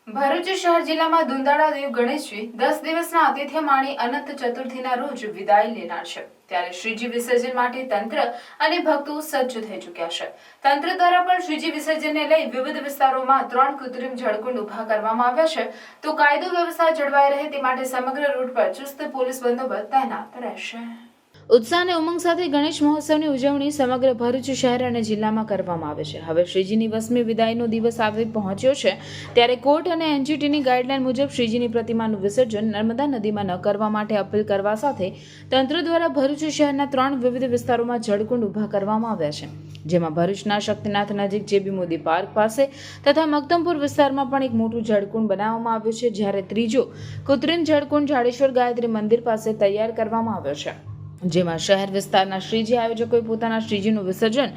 ભરૂચ શહેર જિલ્લામાં દુંદાળા દેવ ગણેશજી 10 દિવસના આતિથ્ય માણી અનંત ચતુર્થીના રોજ વિદાય લેનાર છે। ત્યારે શ્રીજી વિસર્જન માટે તંત્ર અને ભક્તો સજ્જ થઈ ચૂક્યા છે। તંત્ર દ્વારા પણ શ્રીજી વિસર્જનને લઈ વિવિધ વિસ્તારોમાં 3 કૃત્રિમ જળકુંડ ઊભા કરવામાં આવ્યા છે, તો કાયદો વ્યવસ્થા જળવાઈ રહે તે માટે સમગ્ર રૂટ પર ચુસ્ત પોલીસ બંદોબસ્ત તૈનાત રહેશે। ઉત્સાહ અને ઉમંગ સાથે ગણેશ મહોત્સવની ઉજવણી સમગ્ર ભરૂચ શહેર અને જિલ્લામાં કરવામાં આવે છે। હવે શ્રીજીની 20મી વિદાયનો દિવસ આવી પહોંચ્યો છે, ત્યારે કોર્ટ અને એનજીટીની ગાઈડલાઈન મુજબ શ્રીજીની પ્રતિમાનું વિસર્જન નર્મદા નદીમાં ન કરવા માટે અપીલ કરવા સાથે તંત્ર દ્વારા ભરૂચ શહેરના 3 વિવિધ વિસ્તારોમાં જળકુંડ ઊભા કરવામાં આવ્યા છે, જેમાં ભરૂચના શક્તિનાથ નજીક જેબી મોદી પાર્ક પાસે તથા મક્તમપુર વિસ્તારમાં પણ એક મોટું જળકુંડ બનાવવામાં આવ્યું છે, જ્યારે ત્રીજો કૃત્રિમ જળકુંડ જાડેશ્વર ગાયત્રી મંદિર પાસે તૈયાર કરવામાં આવ્યો છે, જેમાં શહેર વિસ્તારના શ્રીજી આયોજકોએ પોતાના શ્રીજીનું વિસર્જન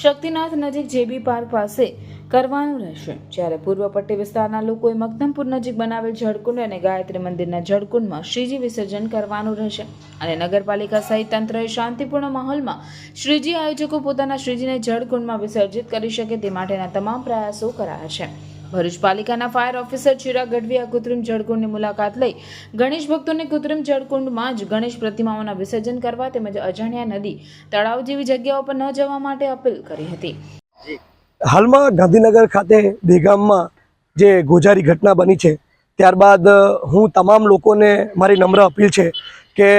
શક્તિનાથ નજીક જેબી પાર્ક પાસે કરવાનું રહેશે, જ્યારે પૂર્વ પટ્ટી વિસ્તારના લોકોએ મક્તમપુર નજીક બનાવેલ જળકુંડ અને ગાયત્રી મંદિરના જળકુંડમાં શ્રીજી વિસર્જન કરવાનું રહેશે અને નગરપાલિકા સહિત તંત્રએ શાંતિપૂર્ણ માહોલમાં શ્રીજી આયોજકો પોતાના શ્રીજીને જળકુંડમાં વિસર્જિત કરી શકે તે માટેના તમામ પ્રયાસો કરાયા છે। ભરૂચ પાલિકાના ફાયર ઓફિસર ચિરાગ ગઢવી આ કૃત્રિમ જળકુંડની મુલાકાત લઈ ગણેશ ભક્તોને કૃત્રિમ જળકુંડમાં જ ગણેશ પ્રતિમાઓના વિસર્જન કરવા તેમજ અજાણ્યા નદી તળાવ જેવી જગ્યાઓ પર ન જવા માટે અપીલ કરી હતી। હાલમાં ગાંધીનગર ખાતે દેગામમાં જે ગોઝારી ઘટના બની છે, ત્યારબાદ હું તમામ લોકોને મારી નમ્ર અપીલ છે કે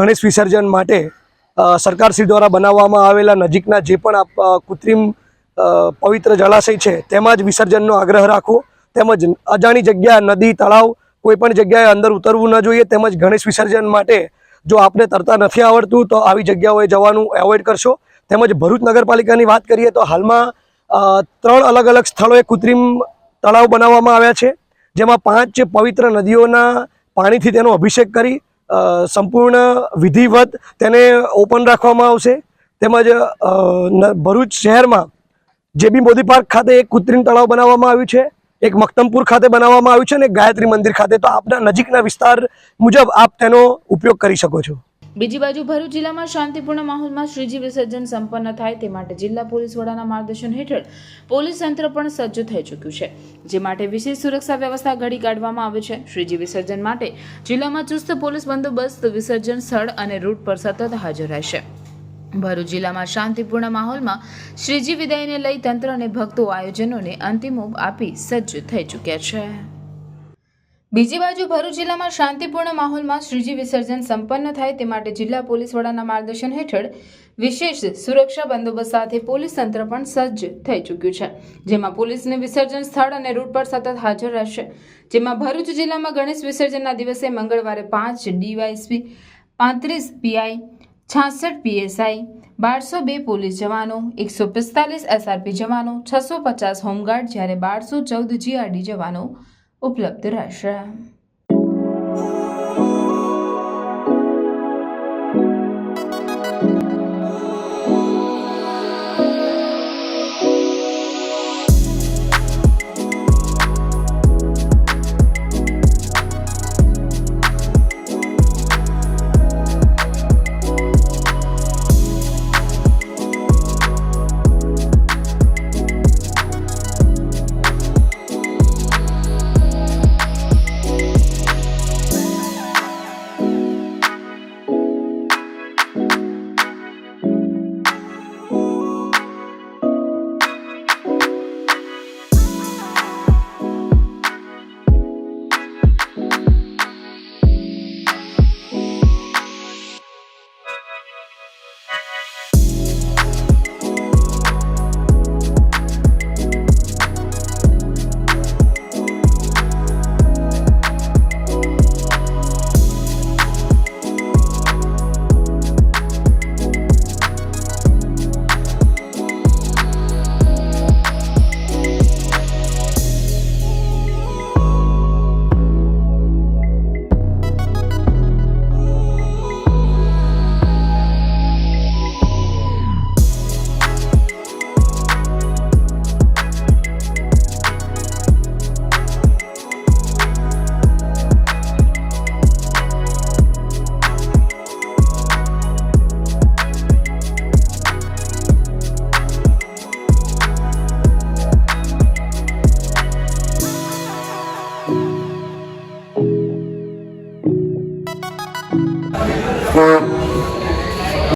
ગણેશ વિસર્જન માટે સરકારશ્રી દ્વારા બનાવવામાં આવેલા નજીકના જે પણ કૃત્રિમ પવિત્ર જળાશય છે તેમાં જ વિસર્જનનો આગ્રહ રાખવો, તેમજ અજાણી જગ્યા નદી તળાવ કોઈ પણ જગ્યાએ અંદર ઉતરવું ન જોઈએ, તેમજ ગણેશ વિસર્જન માટે જો આપને તરતા નથી આવડતું તો આવી જગ્યાઓએ જવાનું એવોઇડ કરશો। તેમજ ભરૂચ નગરપાલિકાની વાત કરીએ તો હાલમાં 3 અલગ અલગ સ્થળોએ કૃત્રિમ તળાવ બનાવવામાં આવ્યા છે, જેમાં 5 પવિત્ર નદીઓના પાણીથી તેનો અભિષેક કરી સંપૂર્ણ વિધિવત તેને ઓપન રાખવામાં આવશે। તેમજ ભરૂચ શહેરમાં જેબી મોદી પાર્ક ખાતે એક કૃત્રિમ તળાવ બનાવવામાં આવ્યું છે, એક મક્તમપુર ખાતે બનાવવામાં આવ્યું છે અને ગાયત્રી મંદિર ખાતે, તો આપના નજીકના વિસ્તાર મુજબ આપ તેનો ઉપયોગ કરી શકો છો। બીજી બાજુ ભરૂચ જિલ્લામાં શાંતિપૂર્ણ માહોલમાં શ્રીજી વિસર્જન સંપન્ન થાય તે માટે જિલ્લા પોલીસ વડાના માર્ગદર્શન હેઠળ પોલીસ તંત્ર પણ સજ્જ થઈ ચૂક્યું છે, જે માટે વિશેષ સુરક્ષા વ્યવસ્થા ઘડી કાઢવામાં આવી છે। શ્રીજી વિસર્જન માટે જિલ્લામાં ચુસ્ત પોલીસ બંદોબસ્ત વિસર્જન સ્થળ અને રૂટ પર સતત હાજર રહેશે। ભરૂચ જિલ્લામાં શાંતિપૂર્ણ માહોલમાં શ્રીજી વિદાયને લઈ તંત્ર અને ભક્તો આયોજનોને અંતિમ ઓપ આપી સજ્જ થઈ ચૂક્યા છે। બીજી બાજુ ભરૂચ જિલ્લામાં શાંતિપૂર્ણ માહોલમાં શ્રીજી વિસર્જન સંપન્ન થાય તે માટે જિલ્લા પોલીસ વડાના માર્ગદર્શન હેઠળ વિશેષ સુરક્ષા બંદોબસ્ત સાથે પોલીસ તંત્ર પણ સજ્જ થઈ ચૂક્યું છે, જેમાં પોલીસને વિસર્જન સ્થળ અને રૂટ પર સતત હાજર રહેશે। જેમાં ભરૂચ જિલ્લામાં ગણેશ વિસર્જનના દિવસે મંગળવારે 5 ડીવાયએસપી, 35 પીઆઈ, 66 પીએસઆઈ, 1202 પોલીસ જવાનો, 145 એસઆરપી જવાનો, 650 હોમગાર્ડ જ્યારે 1214 જીઆરડી જવાનો ઉપલબ્ધ રહેશે। છે.